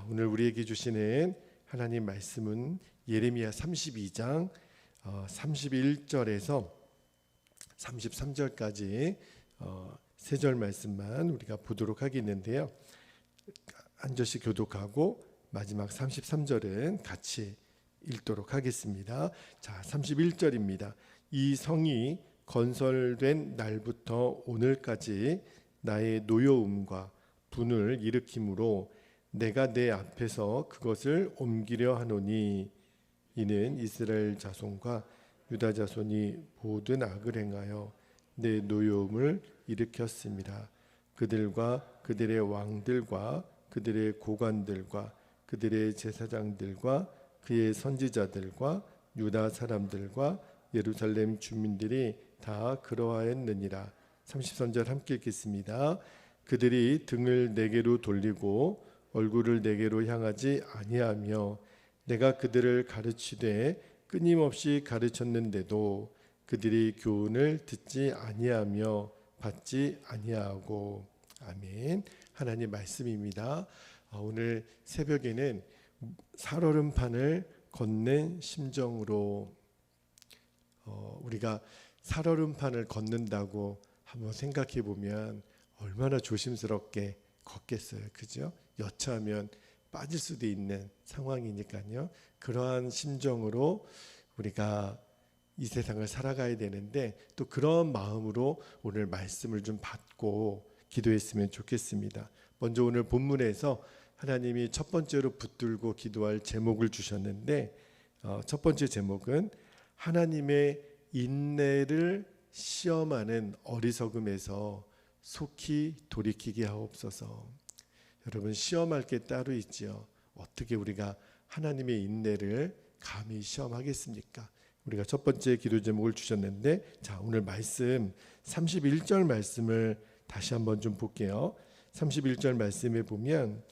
오늘 우리에게 주시는 하나님 말씀은 예레미야 32장 31절에서 33절까지 세 절 말씀만 우리가 보도록 하겠는데요. 한 절씩 교독하고 마지막 33절은 같이 읽도록 하겠습니다. 자, 31절입니다. 이 성이 건설된 날부터 오늘까지 나의 노여움과 분을 일으킴으로 내가 내 앞에서 그것을 옮기려 하노니 이는 이스라엘 자손과 유다 자손이 모든 악을 행하여 내 노여움을 일으켰습니다. 그들과 그들의 왕들과 그들의 고관들과 그들의 제사장들과 그의 선지자들과 유다 사람들과 예루살렘 주민들이 다 그러하였느니라. 33절 함께 읽겠습니다. 그들이 등을 내게로 돌리고 얼굴을 내게로 향하지 아니하며 내가 그들을 가르치되 끊임없이 가르쳤는데도 그들이 교훈을 듣지 아니하며 받지 아니하고. 아멘. 하나님 말씀입니다. 오늘 새벽에는 살얼음판을 걷는 심정으로 우리가 살얼음판을 걷는다고 한번 생각해 보면 얼마나 조심스럽게 걷겠어요, 그죠? 여차하면 빠질 수도 있는 상황이니까요. 그러한 심정으로 우리가 이 세상을 살아가야 되는데 또 그런 마음으로 오늘 말씀을 좀 받고 기도했으면 좋겠습니다. 먼저 오늘 본문에서 하나님이 첫 번째로 붙들고 기도할 제목을 주셨는데 첫 번째 제목은 하나님의 인내를 시험하는 어리석음에서 속히 돌이키게 하옵소서. 여러분, 시험할 게 따로 있지요. 어떻게 우리가 하나님의 인내를 감히 시험하겠습니까? 우리가 첫 번째 기도 제목을 주셨는데, 자, 오늘 말씀 31절 말씀을 다시 한번 좀 볼게요. 31절 말씀에 보면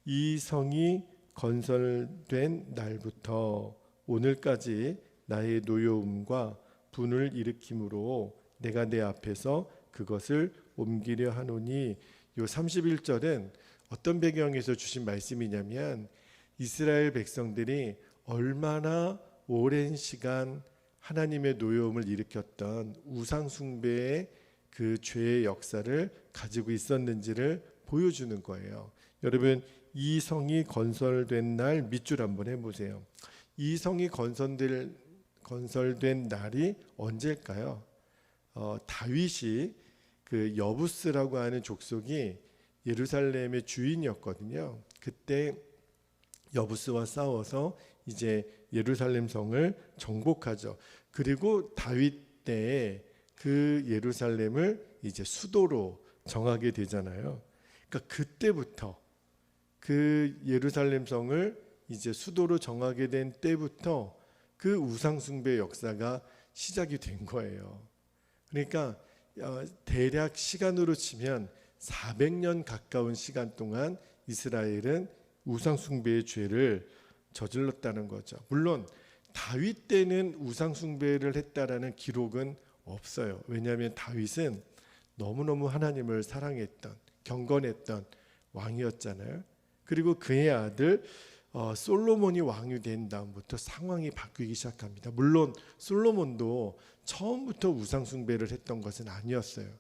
이 성이 건설된 날부터 오늘까지 나의 노여움과 분을 일으킴으로 내가 내 앞에서 그것을 옮기려 하노니. 요 31절은 어떤 배경에서 주신 말씀이냐면 이스라엘 백성들이 얼마나 오랜 시간 하나님의 노여움을 일으켰던 우상 숭배의 그 죄의 역사를 가지고 있었는지를 보여주는 거예요. 여러분, 이 성이 건설된 날 밑줄 한번 해보세요. 이 성이 건설된 날이 언제일까요? 다윗이 그 여부스라고 하는 족속이 예루살렘의 주인이었거든요. 그때 여부스와 싸워서 이제 예루살렘 성을 정복하죠. 그리고 다윗 때에 그 예루살렘을 이제 수도로 정하게 되잖아요. 그러니까 그때부터 그 예루살렘 성을 이제 수도로 정하게 된 때부터 그 우상숭배 역사가 시작이 된 거예요. 그러니까 대략 시간으로 치면 400년 가까운 시간 동안 이스라엘은 우상숭배의 죄를 저질렀다는 거죠. 물론 다윗 때는 우상숭배를 했다라는 기록은 없어요. 왜냐하면 다윗은 너무너무 하나님을 사랑했던, 경건했던 왕이었잖아요. 그리고 그의 아들 솔로몬이 왕이 된 다음부터 상황이 바뀌기 시작합니다. 물론 솔로몬도 처음부터 우상숭배를 했던 것은 아니었어요.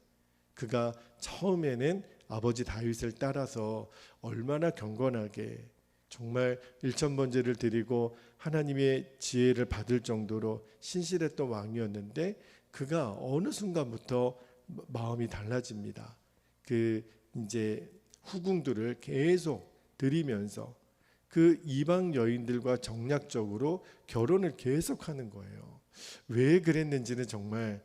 그가 처음에는 아버지 다윗을 따라서 얼마나 경건하게 정말 일천번제를 드리고 하나님의 지혜를 받을 정도로 신실했던 왕이었는데 그가 어느 순간부터 마음이 달라집니다. 그 이제 후궁들을 계속 들이면서 그 이방 여인들과 정략적으로 결혼을 계속하는 거예요. 왜 그랬는지는 정말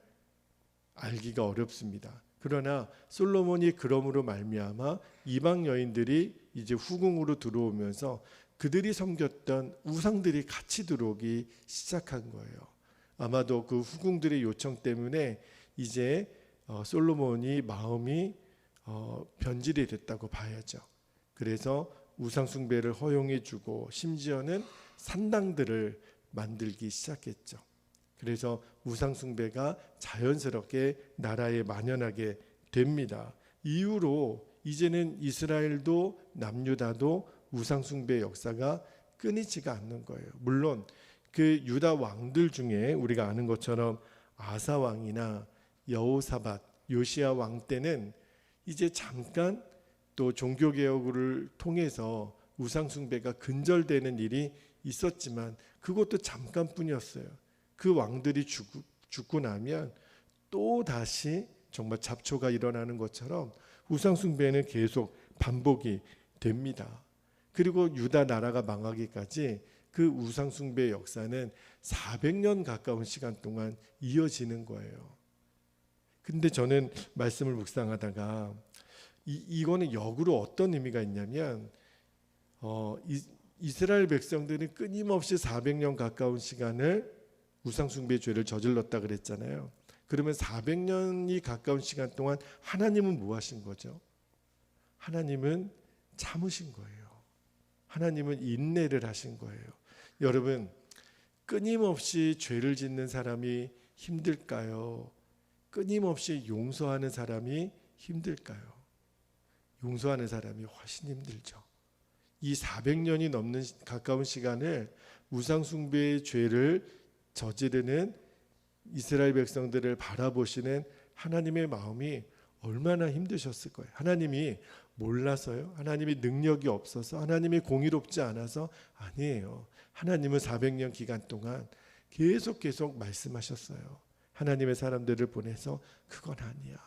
알기가 어렵습니다. 그러나 솔로몬이 그러므로 말미암아 이방 여인들이 이제 후궁으로 들어오면서 그들이 섬겼던 우상들이 같이 들어오기 시작한 거예요. 아마도 그 후궁들의 요청 때문에 이제 솔로몬이 마음이 변질이 됐다고 봐야죠. 그래서 우상숭배를 허용해주고 심지어는 산당들을 만들기 시작했죠. 그래서 우상숭배가 자연스럽게 나라에 만연하게 됩니다. 이후로 이제는 이스라엘도 남유다도 우상 숭배 역사가 끊이지가 않는 거예요. 물론 그 유다 왕들 중에 우리가 아는 것처럼 아사 왕이나 여호사밧, 요시야 왕 때는 이제 잠깐 또 종교 개혁을 통해서 우상 숭배가 근절되는 일이 있었지만 그것도 잠깐뿐이었어요. 그 왕들이 죽고 나면 또 다시 정말 잡초가 일어나는 것처럼 우상 숭배는 계속 반복이 됩니다. 그리고 유다 나라가 망하기까지 그 우상 숭배 역사는 400년 가까운 시간 동안 이어지는 거예요. 근데 저는 말씀을 묵상하다가 이거는 역으로 어떤 의미가 있냐면 이스라엘 백성들은 끊임없이 400년 가까운 시간을 우상 숭배 죄를 저질렀다 그랬잖아요. 그러면 400년이 가까운 시간 동안 하나님은 뭐 하신 거죠? 하나님은 참으신 거예요. 하나님은 인내를 하신 거예요. 여러분, 끊임없이 죄를 짓는 사람이 힘들까요? 끊임없이 용서하는 사람이 힘들까요? 용서하는 사람이 훨씬 힘들죠. 이 400년이 넘는 가까운 시간을 우상 숭배의 죄를 저지르는 이스라엘 백성들을 바라보시는 하나님의 마음이 얼마나 힘드셨을 거예요. 하나님이 몰라서요? 하나님이 능력이 없어서? 하나님이 공의롭지 않아서? 아니에요. 하나님은 400년 기간 동안 계속 말씀하셨어요. 하나님의 사람들을 보내서 그건 아니야.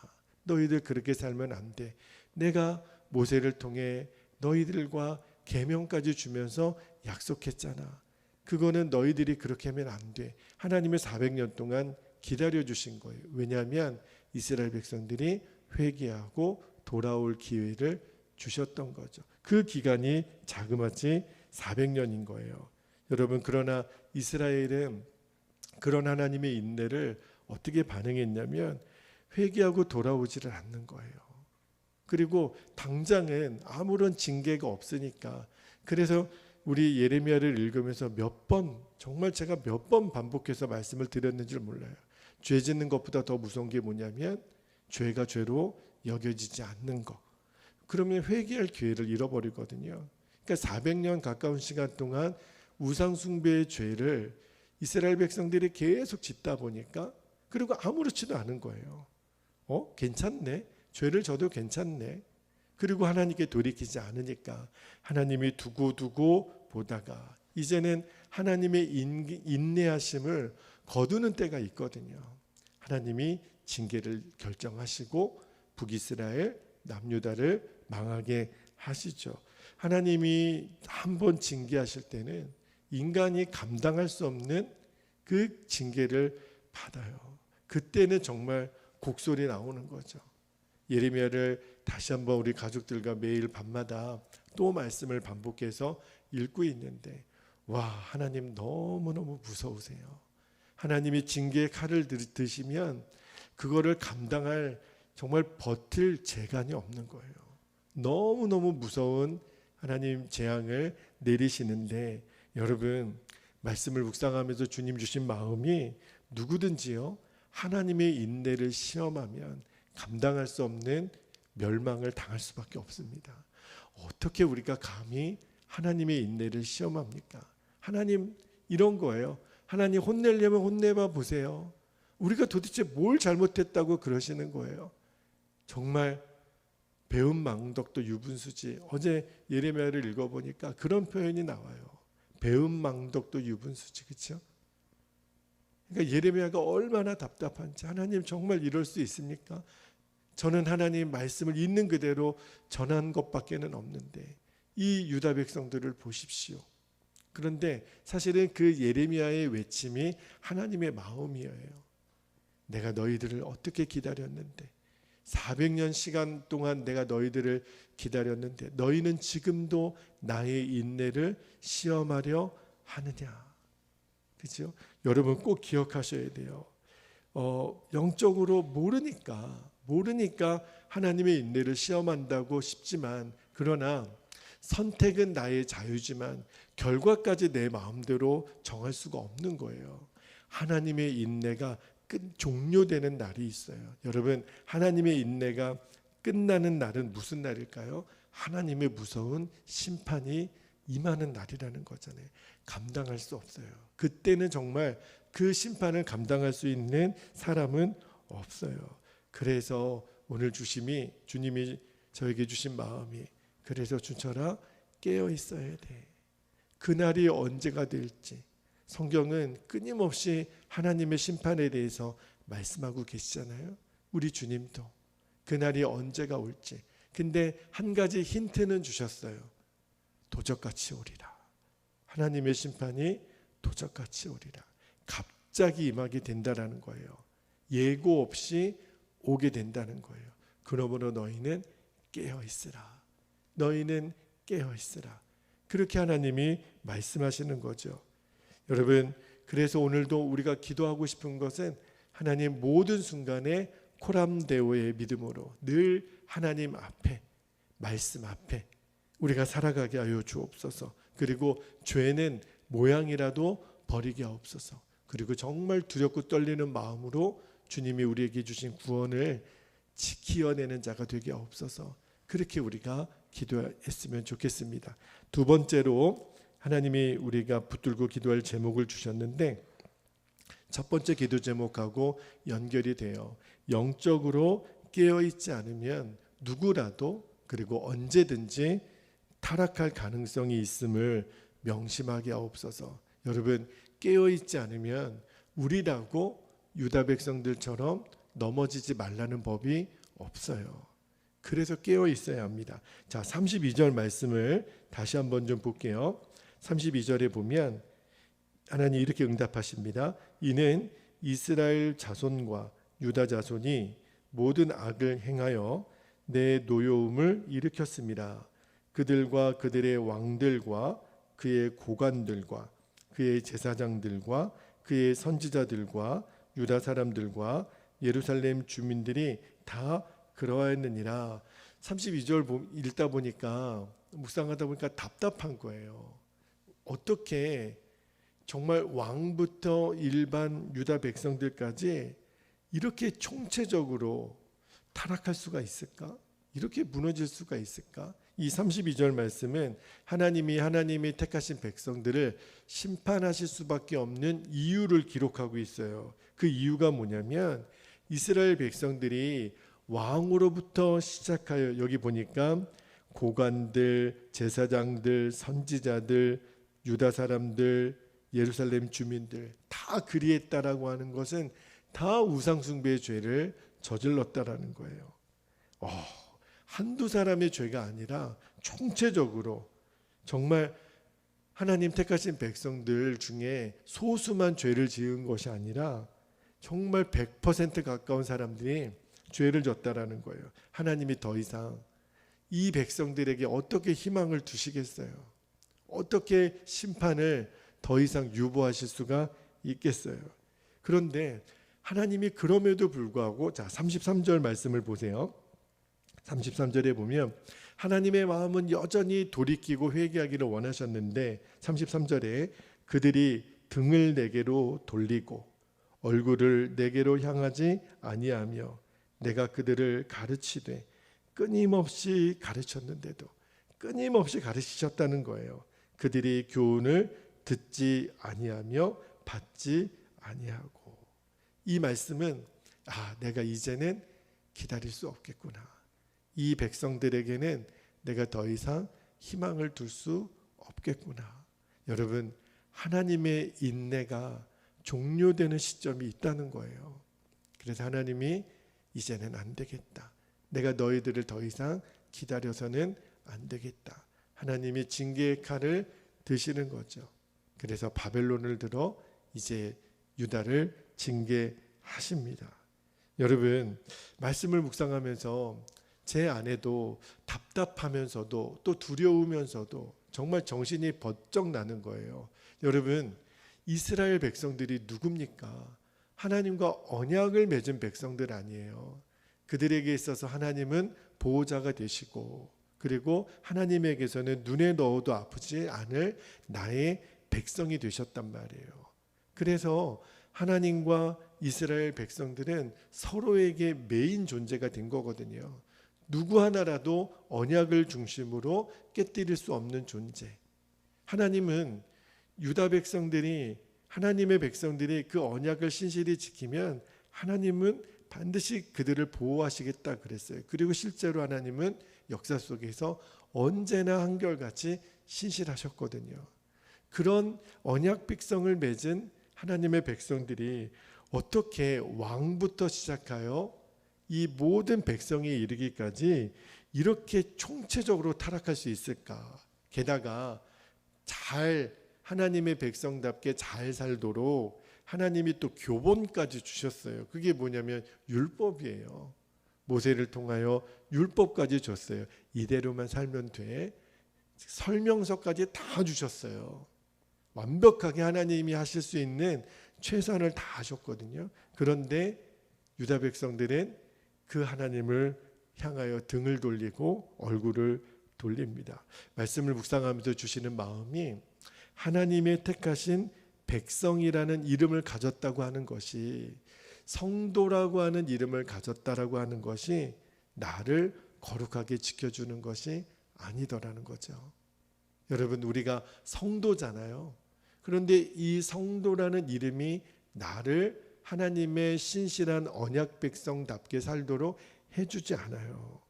너희들 그렇게 살면 안 돼. 내가 모세를 통해 너희들과 계명까지 주면서 약속했잖아. 그거는 너희들이 그렇게 하면 안 돼. 하나님의 400년 동안 기다려 주신 거예요. 왜냐하면 이스라엘 백성들이 회개하고 돌아올 기회를 주셨던 거죠. 그 기간이 자그마치 400년인 거예요. 여러분, 그러나 이스라엘은 그런 하나님의 인내를 어떻게 반응했냐면 회개하고 돌아오지를 않는 거예요. 그리고 당장은 아무런 징계가 없으니까. 그래서 우리 예레미야를 읽으면서 정말 제가 몇 번 반복해서 말씀을 드렸는지 몰라요. 죄 짓는 것보다 더 무서운 게 뭐냐면 죄가 죄로 여겨지지 않는 것. 그러면 회개할 기회를 잃어버리거든요. 그러니까 400년 가까운 시간 동안 우상 숭배의 죄를 이스라엘 백성들이 계속 짓다 보니까 그리고 아무렇지도 않은 거예요. 괜찮네. 죄를 져도 괜찮네. 그리고 하나님께 돌이키지 않으니까 하나님이 두고 보다가 이제는 하나님의 인내하심을 거두는 때가 있거든요. 하나님이 징계를 결정하시고 북이스라엘, 남유다를 망하게 하시죠. 하나님이 한번 징계하실 때는 인간이 감당할 수 없는 그 징계를 받아요. 그때는 정말 곡소리 나오는 거죠. 예레미야를 다시 한번 우리 가족들과 매일 밤마다 또 말씀을 반복해서 읽고 있는데 와, 하나님 너무너무 무서우세요. 하나님이 징계의 칼을 드시면 그거를 감당할 정말 버틸 재간이 없는 거예요. 너무너무 무서운 하나님 재앙을 내리시는데 여러분, 말씀을 묵상하면서 주님 주신 마음이 누구든지요 하나님의 인내를 시험하면 감당할 수 없는 멸망을 당할 수밖에 없습니다. 어떻게 우리가 감히 하나님의 인내를 시험합니까? 하나님 이런 거예요. 하나님 혼내려면 혼내봐 보세요. 우리가 도대체 뭘 잘못했다고 그러시는 거예요. 정말 배은망덕도 유분수지. 어제 예레미야를 읽어보니까 그런 표현이 나와요. 배은망덕도 유분수지. 그렇죠? 그러니까 예레미야가 얼마나 답답한지. 하나님 정말 이럴 수 있습니까? 저는 하나님 말씀을 있는 그대로 전한 것밖에는 없는데 이 유다 백성들을 보십시오. 그런데 사실은 그 예레미야의 외침이 하나님의 마음이에요. 내가 너희들을 어떻게 기다렸는데 400년 시간 동안 내가 너희들을 기다렸는데 너희는 지금도 나의 인내를 시험하려 하느냐. 그렇죠? 여러분 꼭 기억하셔야 돼요. 영적으로 모르니까 하나님의 인내를 시험한다고 싶지만 그러나 선택은 나의 자유지만 결과까지 내 마음대로 정할 수가 없는 거예요. 하나님의 인내가 종료되는 날이 있어요. 여러분, 하나님의 인내가 끝나는 날은 무슨 날일까요? 하나님의 무서운 심판이 임하는 날이라는 거잖아요. 감당할 수 없어요. 그때는 정말 그 심판을 감당할 수 있는 사람은 없어요. 그래서 오늘 주님이 저에게 주신 마음이, 그래서 주철아 깨어 있어야 돼. 그날이 언제가 될지 성경은 끊임없이 하나님의 심판에 대해서 말씀하고 계시잖아요. 우리 주님도 그날이 언제가 올지. 근데 한 가지 힌트는 주셨어요. 도적같이 오리라. 하나님의 심판이 도적같이 오리라. 갑자기 임하게 된다라는 거예요. 예고 없이 오게 된다는 거예요. 그러므로 너희는 깨어 있으라. 너희는 깨어 있으라. 그렇게 하나님이 말씀하시는 거죠. 여러분, 그래서 오늘도 우리가 기도하고 싶은 것은 하나님 모든 순간에 코람데오의 믿음으로 늘 하나님 앞에, 말씀 앞에 우리가 살아가게 하여 주옵소서. 그리고 죄는 모양이라도 버리게 하옵소서. 그리고 정말 두렵고 떨리는 마음으로 주님이 우리에게 주신 구원을 지키어내는 자가 되게 하옵소서. 그렇게 우리가 기도했으면 좋겠습니다. 두 번째로 하나님이 우리가 붙들고 기도할 제목을 주셨는데, 첫 번째 기도 제목하고 연결이 돼요. 영적으로 깨어있지 않으면 누구라도 그리고 언제든지 타락할 가능성이 있음을 명심하게 하옵소서. 여러분, 깨어있지 않으면 우리라고 유다 백성들처럼 넘어지지 말라는 법이 없어요. 그래서 깨어 있어야 합니다. 자, 32절 말씀을 다시 한번 좀 볼게요. 32절에 보면 하나님 이렇게 응답하십니다. 이는 이스라엘 자손과 유다 자손이 모든 악을 행하여 내 노여움을 일으켰습니다. 그들과 그들의 왕들과 그의 고관들과 그의 제사장들과 그의 선지자들과 유다 사람들과 예루살렘 주민들이 다 그러하였느니라. 32절 읽다 보니까, 묵상하다 보니까 답답한 거예요. 어떻게 정말 왕부터 일반 유다 백성들까지 이렇게 총체적으로 타락할 수가 있을까? 이렇게 무너질 수가 있을까? 이 32절 말씀은 하나님이 택하신 백성들을 심판하실 수밖에 없는 이유를 기록하고 있어요. 그 이유가 뭐냐면 이스라엘 백성들이 왕으로부터 시작하여, 여기 보니까 고관들, 제사장들, 선지자들, 유다 사람들, 예루살렘 주민들 다 그리했다라고 하는 것은 다 우상숭배의 죄를 저질렀다라는 거예요. 한두 사람의 죄가 아니라 총체적으로 정말 하나님 택하신 백성들 중에 소수만 죄를 지은 것이 아니라 정말 100% 가까운 사람들이 죄를 졌다라는 거예요. 하나님이 더 이상 이 백성들에게 어떻게 희망을 두시겠어요? 어떻게 심판을 더 이상 유보하실 수가 있겠어요? 그런데 하나님이 그럼에도 불구하고, 자 33절 말씀을 보세요. 33절에 보면 하나님의 마음은 여전히 돌이키고 회개하기를 원하셨는데, 33절에 그들이 등을 내게로 돌리고 얼굴을 내게로 향하지 아니하며 내가 그들을 가르치되, 끊임없이 가르쳤는데도 끊임없이 가르치셨다는 거예요. 그들이 교훈을 듣지 아니하며 받지 아니하고. 이 말씀은 내가 이제는 기다릴 수 없겠구나. 이 백성들에게는 내가 더 이상 희망을 둘 수 없겠구나. 여러분, 하나님의 인내가 종료되는 시점이 있다는 거예요. 그래서 하나님이 이제는 안 되겠다. 내가 너희들을 더 이상 기다려서는 안 되겠다. 하나님이 징계의 칼을 드시는 거죠. 그래서 바벨론을 들어 이제 유다를 징계하십니다. 여러분, 말씀을 묵상하면서 제 안에도 답답하면서도 또 두려우면서도 정말 정신이 번쩍 나는 거예요. 여러분, 이스라엘 백성들이 누굽니까? 하나님과 언약을 맺은 백성들 아니에요. 그들에게 있어서 하나님은 보호자가 되시고, 그리고 하나님에게서는 눈에 넣어도 아프지 않을 나의 백성이 되셨단 말이에요. 그래서 하나님과 이스라엘 백성들은 서로에게 메인 존재가 된 거거든요. 누구 하나라도 언약을 중심으로 깨뜨릴 수 없는 존재. 하나님은 유다 백성들이, 하나님의 백성들이 그 언약을 신실히 지키면 하나님은 반드시 그들을 보호하시겠다 그랬어요. 그리고 실제로 하나님은 역사 속에서 언제나 한결같이 신실하셨거든요. 그런 언약 백성을 맺은 하나님의 백성들이 어떻게 왕부터 시작하여 이 모든 백성에 이르기까지 이렇게 총체적으로 타락할 수 있을까? 게다가 잘 하나님의 백성답게 잘 살도록 하나님이 또 교본까지 주셨어요. 그게 뭐냐면 율법이에요. 모세를 통하여 율법까지 줬어요. 이대로만 살면 돼. 설명서까지 다 주셨어요. 완벽하게 하나님이 하실 수 있는 최선을 다 하셨거든요. 그런데 유다 백성들은 그 하나님을 향하여 등을 돌리고 얼굴을 돌립니다. 말씀을 묵상하면서 주시는 마음이 하나님의 택하신 백성이라는 이름을 가졌다고 하는 것이, 성도라고 하는 이름을 가졌다라고 하는 것이 나를 거룩하게 지켜주는 것이 아니더라는 거죠. 여러분, 우리가 성도잖아요. 그런데 이 성도라는 이름이 나를 하나님의 신실한 언약 백성답게 살도록 해주지 않아요.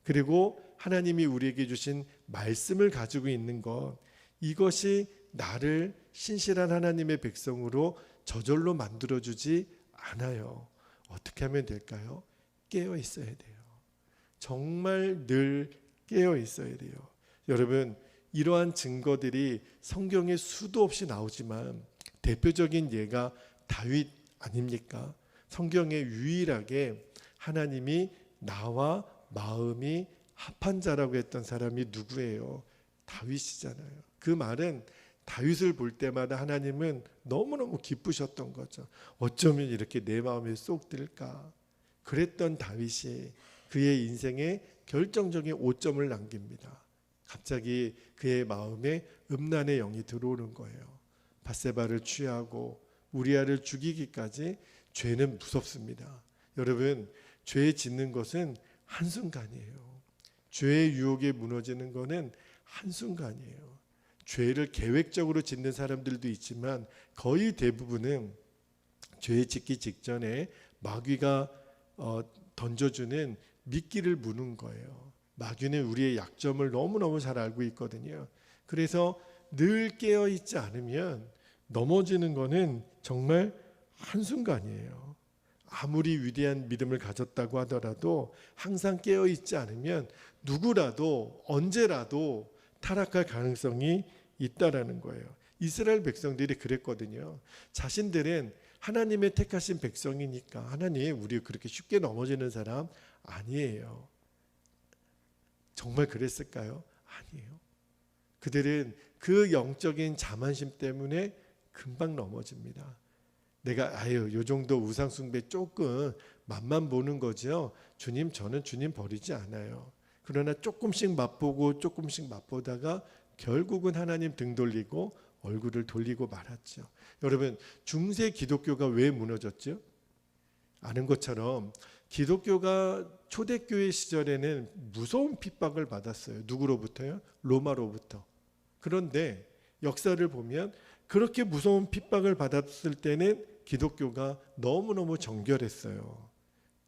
그리고 하나님이 우리에게 주신 말씀을 가지고 있는 것, 이것이 나를 신실한 하나님의 백성으로 저절로 만들어주지 않아요. 어떻게 하면 될까요? 깨어 있어야 돼요. 정말 늘 깨어 있어야 돼요. 여러분, 이러한 증거들이 성경에 수도 없이 나오지만 대표적인 예가 다윗 아닙니까? 성경에 유일하게 하나님이 나와 마음이 합한 자라고 했던 사람이 누구예요? 다윗이잖아요. 그 말은 다윗을 볼 때마다 하나님은 너무너무 기쁘셨던 거죠. 어쩌면 이렇게 내 마음에 쏙 들까? 그랬던 다윗이 그의 인생에 결정적인 오점을 남깁니다. 갑자기 그의 마음에 음란의 영이 들어오는 거예요. 밧세바를 취하고 우리아를 죽이기까지. 죄는 무섭습니다. 여러분, 죄 짓는 것은 한순간이에요. 죄의 유혹에 무너지는 것은 한순간이에요. 죄를 계획적으로 짓는 사람들도 있지만 거의 대부분은 죄 짓기 직전에 마귀가 던져주는 미끼를 무는 거예요. 마귀는 우리의 약점을 너무너무 잘 알고 있거든요. 그래서 늘 깨어있지 않으면 넘어지는 거는 정말 한순간이에요. 아무리 위대한 믿음을 가졌다고 하더라도 항상 깨어있지 않으면 누구라도 언제라도 타락할 가능성이 있다라는 거예요. 이스라엘 백성들이 그랬거든요. 자신들은 하나님의 택하신 백성이니까 하나님, 우리 그렇게 쉽게 넘어지는 사람 아니에요. 정말 그랬을까요? 아니에요. 그들은 그 영적인 자만심 때문에 금방 넘어집니다. 내가 요 정도 우상 숭배 조금 맛만 보는 거죠. 주님, 저는 주님 버리지 않아요. 그러나 조금씩 맛보고 조금씩 맛보다가 결국은 하나님 등 돌리고 얼굴을 돌리고 말았죠. 여러분, 중세 기독교가 왜 무너졌죠? 아는 것처럼 기독교가 초대교회 시절에는 무서운 핍박을 받았어요. 누구로부터요? 로마로부터. 그런데 역사를 보면 그렇게 무서운 핍박을 받았을 때는 기독교가 너무너무 정결했어요.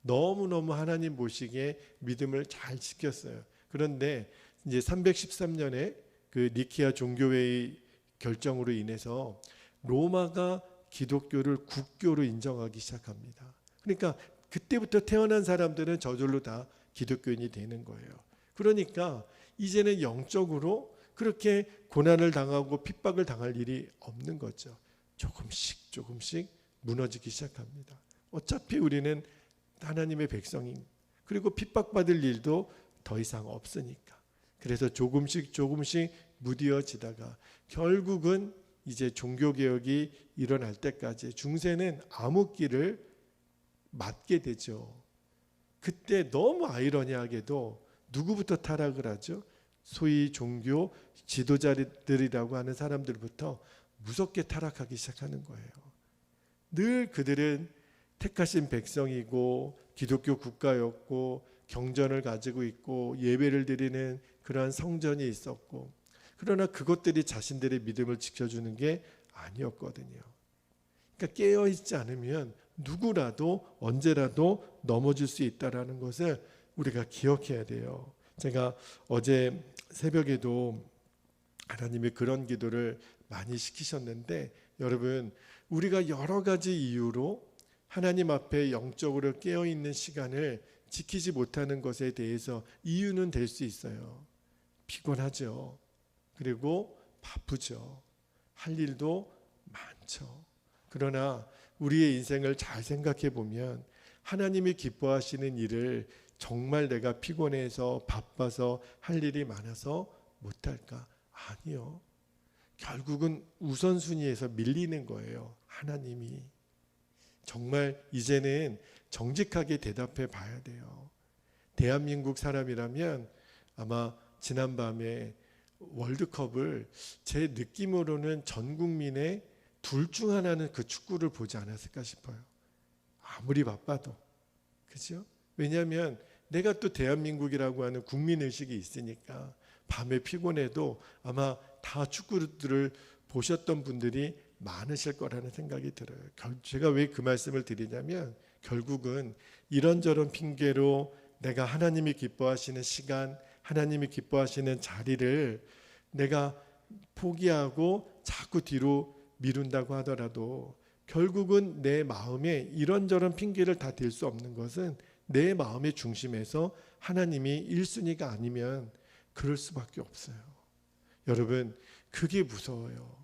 너무너무 하나님 보시기에 믿음을 잘 지켰어요. 그런데 이제 313년에 그 니케아 종교회의 결정으로 인해서 로마가 기독교를 국교로 인정하기 시작합니다. 그러니까 그때부터 태어난 사람들은 저절로 다 기독교인이 되는 거예요. 그러니까 이제는 영적으로 그렇게 고난을 당하고 핍박을 당할 일이 없는 거죠. 조금씩 무너지기 시작합니다. 어차피 우리는 하나님의 백성인, 그리고 핍박받을 일도 더 이상 없으니까. 그래서 조금씩 무뎌지다가 결국은 이제 종교개혁이 일어날 때까지 중세는 암흑기를 맞게 되죠. 그때 너무 아이러니하게도 누구부터 타락을 하죠? 소위 종교 지도자들이라고 하는 사람들부터 무섭게 타락하기 시작하는 거예요. 늘 그들은 택하신 백성이고 기독교 국가였고 경전을 가지고 있고 예배를 드리는 그러한 성전이 있었고, 그러나 그것들이 자신들의 믿음을 지켜주는 게 아니었거든요. 그러니까 깨어있지 않으면 누구라도 언제라도 넘어질 수 있다는 것을 우리가 기억해야 돼요. 제가 어제 새벽에도 하나님이 그런 기도를 많이 시키셨는데, 여러분, 우리가 여러 가지 이유로 하나님 앞에 영적으로 깨어있는 시간을 지키지 못하는 것에 대해서 이유는 될 수 있어요. 피곤하죠. 그리고 바쁘죠. 할 일도 많죠. 그러나 우리의 인생을 잘 생각해 보면 하나님이 기뻐하시는 일을 정말 내가 피곤해서 바빠서 할 일이 많아서 못할까? 아니요. 결국은 우선순위에서 밀리는 거예요. 하나님이. 정말 이제는 정직하게 대답해 봐야 돼요. 대한민국 사람이라면 아마 지난밤에 월드컵을 제 느낌으로는 전 국민의 둘 중 하나는 그 축구를 보지 않았을까 싶어요. 아무리 바빠도. 그죠? 왜냐하면 내가 또 대한민국이라고 하는 국민의식이 있으니까 밤에 피곤해도 아마 다 축구들을 보셨던 분들이 많으실 거라는 생각이 들어요. 제가 왜 그 말씀을 드리냐면, 결국은 이런저런 핑계로 내가 하나님이 기뻐하시는 시간, 하나님이 기뻐하시는 자리를 내가 포기하고 자꾸 뒤로 미룬다고 하더라도 결국은 내 마음에 이런저런 핑계를 다 댈 수 없는 것은 내 마음의 중심에서 하나님이 1순위가 아니면 그럴 수밖에 없어요. 여러분, 그게 무서워요.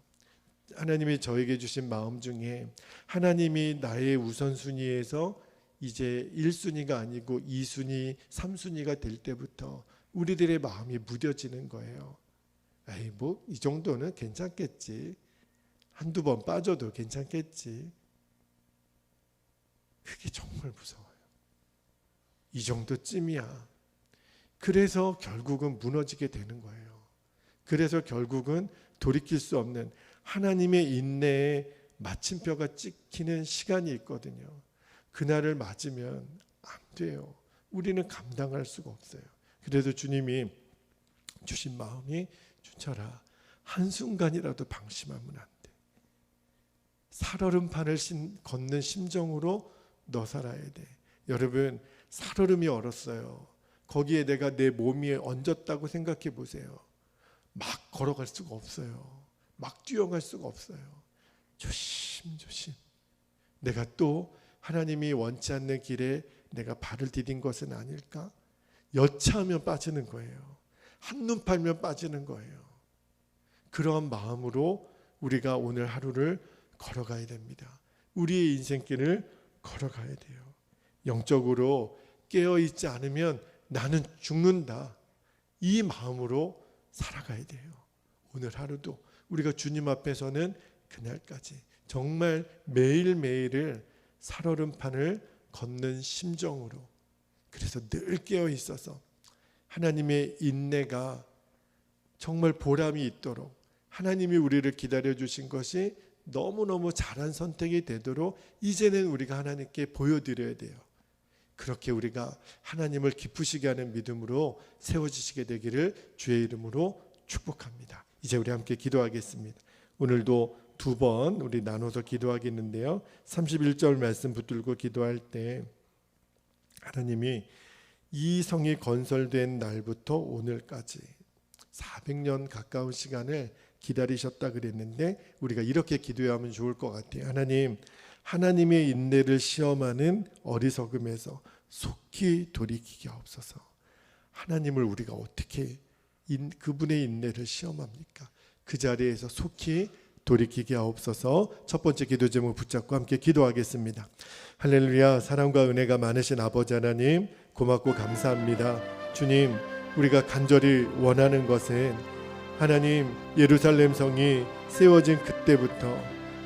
하나님이 저에게 주신 마음 중에 하나님이 나의 우선순위에서 이제 1순위가 아니고 2순위, 3순위가 될 때부터 우리들의 마음이 무뎌지는 거예요. 에이, 뭐 이 정도는 괜찮겠지. 한두 번 빠져도 괜찮겠지. 그게 정말 무서워요. 이 정도쯤이야. 그래서 결국은 무너지게 되는 거예요. 그래서 결국은 돌이킬 수 없는 하나님의 인내에 마침표가 찍히는 시간이 있거든요. 그날을 맞으면 안 돼요. 우리는 감당할 수가 없어요. 그래도 주님이 주신 마음이, 주철아, 한순간이라도 방심하면 안 돼. 살얼음판을 걷는 심정으로 너 살아야 돼. 여러분, 살얼음이 얼었어요. 거기에 내가 내 몸이 얹었다고 생각해 보세요. 막 걸어갈 수가 없어요. 막 뛰어갈 수가 없어요. 조심조심. 내가 또 하나님이 원치 않는 길에 내가 발을 디딘 것은 아닐까? 여차하면 빠지는 거예요. 한눈 팔면 빠지는 거예요. 그러한 마음으로 우리가 오늘 하루를 걸어가야 됩니다. 우리의 인생길을 걸어가야 돼요. 영적으로 깨어있지 않으면 나는 죽는다. 이 마음으로 살아가야 돼요. 오늘 하루도 우리가 주님 앞에서는 그날까지 정말 매일매일을 살얼음판을 걷는 심정으로, 그래서 늘 깨어 있어서 하나님의 인내가 정말 보람이 있도록, 하나님이 우리를 기다려 주신 것이 너무너무 잘한 선택이 되도록 이제는 우리가 하나님께 보여드려야 돼요. 그렇게 우리가 하나님을 기쁘시게 하는 믿음으로 세워지시게 되기를 주의 이름으로 축복합니다. 이제 우리 함께 기도하겠습니다. 오늘도 두 번 우리 나눠서 기도하겠는데요. 31절 말씀 붙들고 기도할 때 하나님이 이 성이 건설된 날부터 오늘까지 400년 가까운 시간을 기다리셨다 그랬는데, 우리가 이렇게 기도하면 좋을 것 같아요. 하나님, 하나님의 인내를 시험하는 어리석음에서 속히 돌이키게 하옵소서. 하나님을 우리가 어떻게 그분의 인내를 시험합니까? 그 자리에서 속히 돌이키게 하옵소서. 첫 번째 기도 제목 붙잡고 함께 기도하겠습니다. 할렐루야. 사랑과 은혜가 많으신 아버지 하나님, 고맙고 감사합니다. 주님, 우리가 간절히 원하는 것은 하나님, 예루살렘 성이 세워진 그때부터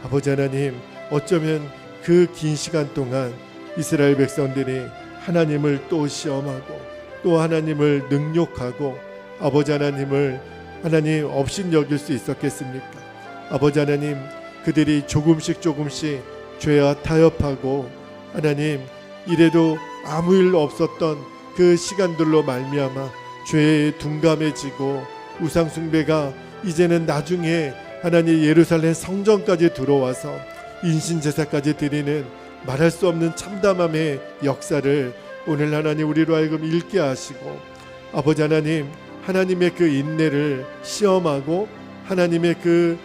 아버지 하나님, 어쩌면 그 긴 시간 동안 이스라엘 백성들이 하나님을 또 시험하고 또 하나님을 능욕하고 아버지 하나님을 하나님 업신여길 수 있었겠습니까? 아버지 하나님, 그들이 조금씩 죄와 타협하고 하나님, 이래도 아무 일 없었던 그 시간들로 말미암아 죄에 둔감해지고 우상 숭배가 이제는 나중에 하나님 예루살렘 성전까지 들어와서 인신제사까지 드리는 말할 수 없는 참담함의 역사를 오늘 하나님 우리로 하여금 읽게 하시고, 아버지 하나님, 하나님의 그 인내를 시험하고 하나님의 그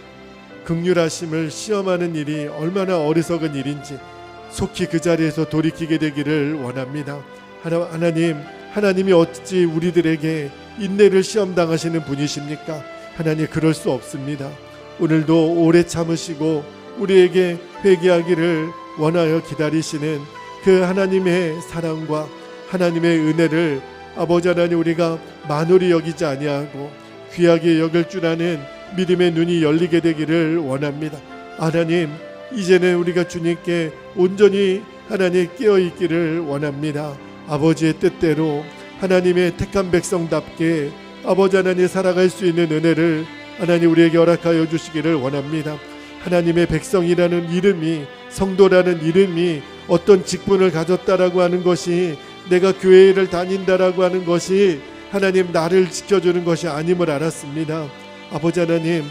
긍휼하심을 시험하는 일이 얼마나 어리석은 일인지 속히 그 자리에서 돌이키게 되기를 원합니다. 하나님이 어찌 우리들에게 인내를 시험당하시는 분이십니까? 하나님, 그럴 수 없습니다. 오늘도 오래 참으시고 우리에게 회개하기를 원하여 기다리시는 그 하나님의 사랑과 하나님의 은혜를 아버지 하나님 우리가 만홀히 여기지 아니하고 귀하게 여길 줄 아는 믿음의 눈이 열리게 되기를 원합니다. 하나님, 이제는 우리가 주님께 온전히 하나님 깨어있기를 원합니다. 아버지의 뜻대로 하나님의 택한 백성답게 아버지 하나님 살아갈 수 있는 은혜를 하나님 우리에게 허락하여 주시기를 원합니다. 하나님의 백성이라는 이름이, 성도라는 이름이 어떤 직분을 가졌다라고 하는 것이, 내가 교회를 다닌다라고 하는 것이 하나님 나를 지켜주는 것이 아님을 알았습니다. 아버지 하나님,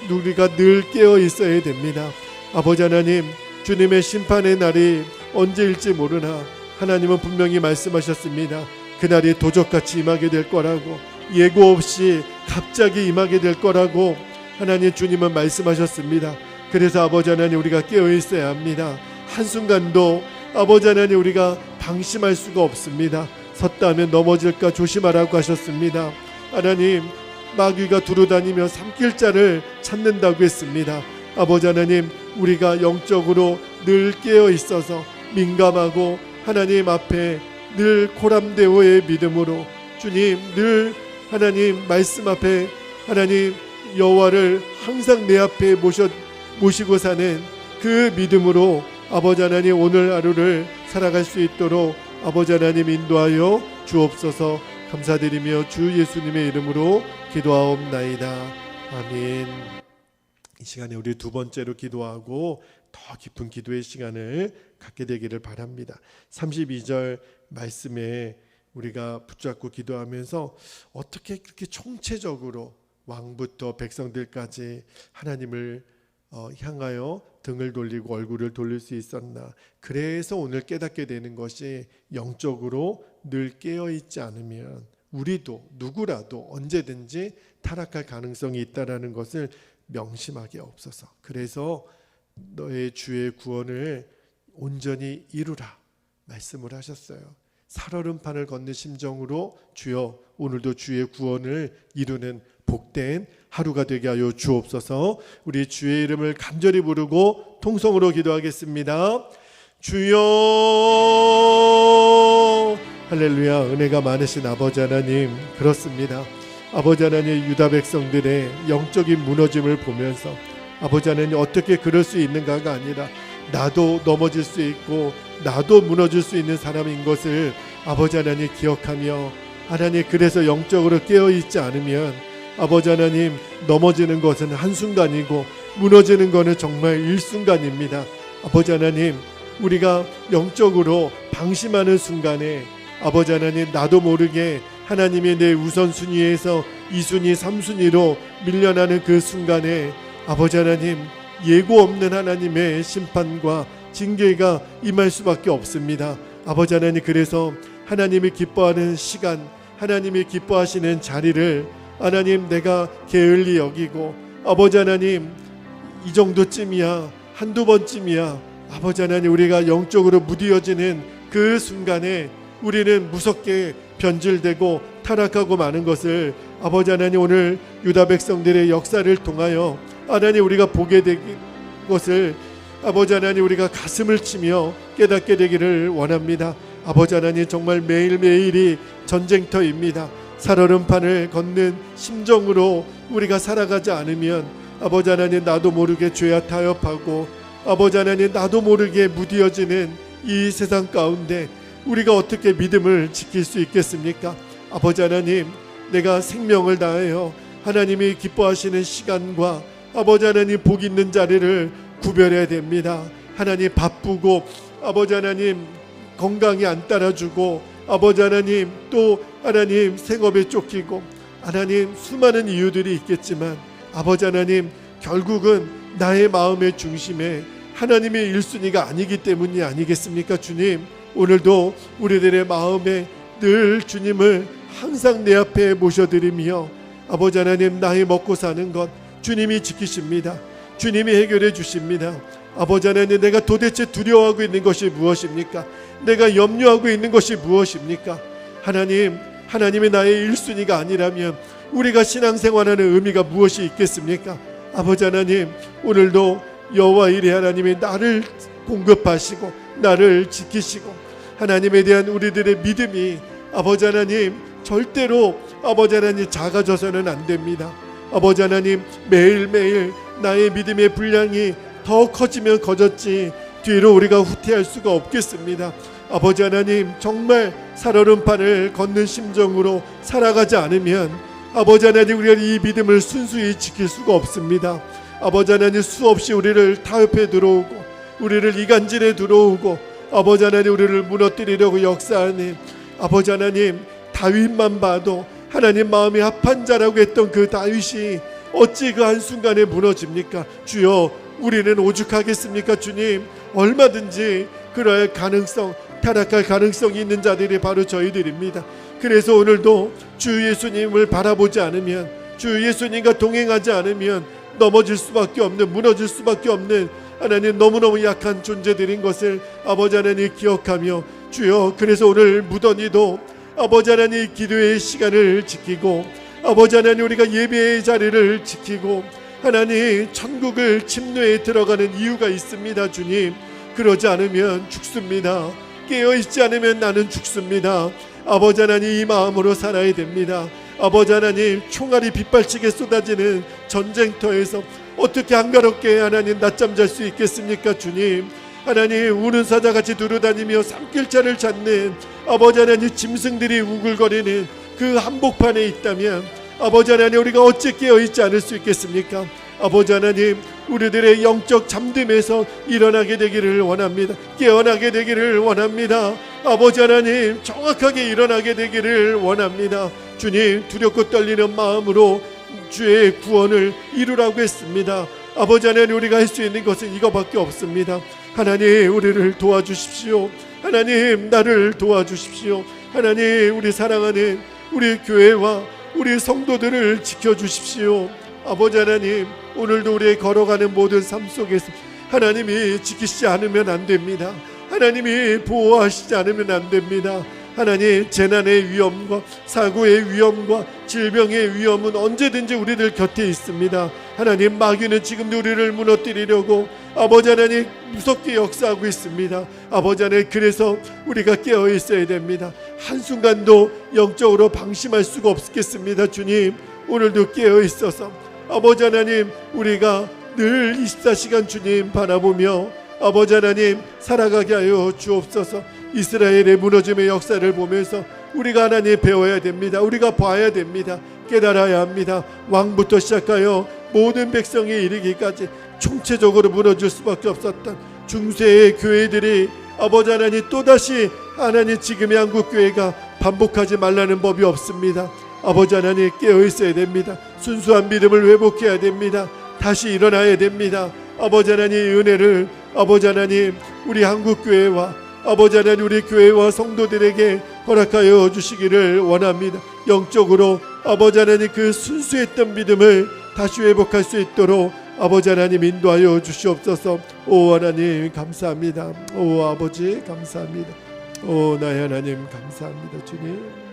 우리가 늘 깨어 있어야 됩니다. 아버지 하나님, 주님의 심판의 날이 언제일지 모르나 하나님은 분명히 말씀하셨습니다. 그날이 도적같이 임하게 될 거라고, 예고 없이 갑자기 임하게 될 거라고 하나님 주님은 말씀하셨습니다. 그래서 아버지 하나님, 우리가 깨어 있어야 합니다. 한순간도 아버지 하나님 우리가 방심할 수가 없습니다. 섰다 하면 넘어질까 조심하라고 하셨습니다. 하나님, 마귀가 두루다니며 삼킬 자를 찾는다고 했습니다. 아버지 하나님, 우리가 영적으로 늘 깨어 있어서 민감하고 하나님 앞에 늘 코람데오의 믿음으로, 주님 늘 하나님 말씀 앞에 하나님 여호와를 항상 내 앞에 모시고 사는 그 믿음으로 아버지 하나님 오늘 하루를 살아갈 수 있도록 아버지 하나님 인도하여 주옵소서. 감사드리며 주 예수님의 이름으로 기도하옵나이다. 아멘. 이 시간에 우리 두 번째로 기도하고 더 깊은 기도의 시간을 갖게 되기를 바랍니다. 32절 말씀에 우리가 붙잡고 기도하면서 어떻게 그렇게 총체적으로 왕부터 백성들까지 하나님을 향하여 등을 돌리고 얼굴을 돌릴 수 있었나. 그래서 오늘 깨닫게 되는 것이, 영적으로 늘 깨어있지 않으면 우리도 누구라도 언제든지 타락할 가능성이 있다라는 것을 명심하게 없어서. 그래서 너의 주의 구원을 온전히 이루라 말씀을 하셨어요. 살얼음판을 걷는 심정으로 주여 오늘도 주의 구원을 이루는 복된 하루가 되게 하여 주옵소서. 우리 주의 이름을 간절히 부르고 통성으로 기도하겠습니다. 주여, 할렐루야. 은혜가 많으신 아버지 하나님, 그렇습니다. 아버지 하나님, 유다 백성들의 영적인 무너짐을 보면서 아버지 하나님, 어떻게 그럴 수 있는가가 아니라 나도 넘어질 수 있고 나도 무너질 수 있는 사람인 것을 아버지 하나님 기억하며, 하나님 그래서 영적으로 깨어있지 않으면 아버지 하나님 넘어지는 것은 한순간이고 무너지는 것은 정말 일순간입니다. 아버지 하나님, 우리가 영적으로 방심하는 순간에 아버지 하나님 나도 모르게 하나님의 내 우선순위에서 2순위 3순위로 밀려나는 그 순간에 아버지 하나님 예고 없는 하나님의 심판과 징계가 임할 수밖에 없습니다. 아버지 하나님, 그래서 하나님이 기뻐하는 시간, 하나님이 기뻐하시는 자리를 하나님 내가 게을리 여기고, 아버지 하나님 이 정도쯤이야, 한두 번쯤이야, 아버지 하나님 우리가 영적으로 무뎌지는 그 순간에 우리는 무섭게 변질되고 타락하고 마는 것을 아버지 하나님 오늘 유다 백성들의 역사를 통하여 하나님 우리가 보게 될 것을 아버지 하나님 우리가 가슴을 치며 깨닫게 되기를 원합니다. 아버지 하나님, 정말 매일매일이 전쟁터입니다. 살얼음판을 걷는 심정으로 우리가 살아가지 않으면 아버지 하나님 나도 모르게 죄와 타협하고 아버지 하나님 나도 모르게 무뎌지는 이 세상 가운데 우리가 어떻게 믿음을 지킬 수 있겠습니까? 아버지 하나님, 내가 생명을 다하여 하나님이 기뻐하시는 시간과 아버지 하나님 복 있는 자리를 구별해야 됩니다. 하나님 바쁘고 아버지 하나님 건강이 안 따라주고 아버지 하나님, 또 하나님 생업에 쫓기고 하나님 수많은 이유들이 있겠지만 아버지 하나님, 결국은 나의 마음의 중심에 하나님의 1순위가 아니기 때문이 아니겠습니까? 주님, 오늘도 우리들의 마음에 늘 주님을 항상 내 앞에 모셔드리며 아버지 하나님, 나의 먹고 사는 것 주님이 지키십니다. 주님이 해결해 주십니다. 아버지 하나님, 내가 도대체 두려워하고 있는 것이 무엇입니까? 내가 염려하고 있는 것이 무엇입니까? 하나님, 하나님이 나의 1순위가 아니라면 우리가 신앙생활하는 의미가 무엇이 있겠습니까? 아버지 하나님, 오늘도 여호와 이레 하나님이 나를 공급하시고 나를 지키시고 하나님에 대한 우리들의 믿음이 아버지 하나님 절대로 아버지 하나님 작아져서는 안 됩니다. 아버지 하나님, 매일매일 나의 믿음의 분량이 더 커지면 커졌지 뒤로 우리가 후퇴할 수가 없겠습니다. 아버지 하나님, 정말 살얼음판을 걷는 심정으로 살아가지 않으면 아버지 하나님, 우리가 이 믿음을 순수히 지킬 수가 없습니다. 아버지 하나님, 수없이 우리를 타협해 들어오고 우리를 이간질해 들어오고 아버지 하나님, 우리를 무너뜨리려고 역사하는 아버지 하나님, 다윗만 봐도 하나님 마음이 합한 자라고 했던 그 다윗이 어찌 그 한순간에 무너집니까? 주여, 우리는 오죽하겠습니까? 주님, 얼마든지 그럴 가능성, 타락할 가능성이 있는 자들이 바로 저희들입니다. 그래서 오늘도 주 예수님을 바라보지 않으면, 주 예수님과 동행하지 않으면 넘어질 수밖에 없는, 무너질 수밖에 없는 하나님 너무너무 약한 존재들인 것을 아버지 하나님 기억하며 주여, 그래서 오늘 무더니도 아버지 하나님 기도의 시간을 지키고 아버지 하나님 우리가 예배의 자리를 지키고 하나님 천국을 침노에 들어가는 이유가 있습니다. 주님, 그러지 않으면 죽습니다. 깨어있지 않으면 나는 죽습니다. 아버지 하나님, 이 마음으로 살아야 됩니다. 아버지 하나님, 총알이 빗발치게 쏟아지는 전쟁터에서 어떻게 한가롭게 하나님 낮잠 잘 수 있겠습니까? 주님, 하나님 우는 사자같이 두루다니며 산길자를 찾는 아버지 하나님 짐승들이 우글거리는 그 한복판에 있다면 아버지 하나님, 우리가 어찌 깨어있지 않을 수 있겠습니까? 아버지 하나님, 우리들의 영적 잠듦에서 일어나게 되기를 원합니다. 깨어나게 되기를 원합니다. 아버지 하나님, 정확하게 일어나게 되기를 원합니다. 주님, 두렵고 떨리는 마음으로 주의 구원을 이루라고 했습니다. 아버지 하나님, 우리가 할 수 있는 것은 이거밖에 없습니다. 하나님, 우리를 도와주십시오. 하나님, 나를 도와주십시오. 하나님, 우리 사랑하는 우리 교회와 우리 성도들을 지켜주십시오. 아버지 하나님, 오늘도 우리의 걸어가는 모든 삶 속에서 하나님이 지키시지 않으면 안 됩니다. 하나님이 보호하시지 않으면 안 됩니다. 하나님, 재난의 위험과 사고의 위험과 질병의 위험은 언제든지 우리들 곁에 있습니다. 하나님, 마귀는 지금도 우리를 무너뜨리려고 아버지 하나님 무섭게 역사하고 있습니다. 아버지 하나님, 그래서 우리가 깨어 있어야 됩니다. 한순간도 영적으로 방심할 수가 없겠습니다. 주님, 오늘도 깨어 있어서 아버지 하나님, 우리가 늘 24시간 주님 바라보며 아버지 하나님 살아가게 하여 주옵소서. 이스라엘의 무너짐의 역사를 보면서 우리가 하나님 배워야 됩니다. 우리가 봐야 됩니다. 깨달아야 합니다. 왕부터 시작하여 모든 백성에 이르기까지 총체적으로 무너질 수밖에 없었던 중세의 교회들이 아버지 하나님, 또다시 하나님 지금의 한국교회가 반복하지 말라는 법이 없습니다. 아버지 하나님, 깨어 있어야 됩니다. 순수한 믿음을 회복해야 됩니다. 다시 일어나야 됩니다. 아버지 하나님, 은혜를 아버지 하나님 우리 한국교회와 아버지 하나님 우리 교회와 성도들에게 허락하여 주시기를 원합니다. 영적으로 아버지 하나님 그 순수했던 믿음을 다시 회복할 수 있도록 아버지 하나님 인도하여 주시옵소서. 오 하나님 감사합니다. 오 아버지 감사합니다. 오 나의 하나님 감사합니다. 주님.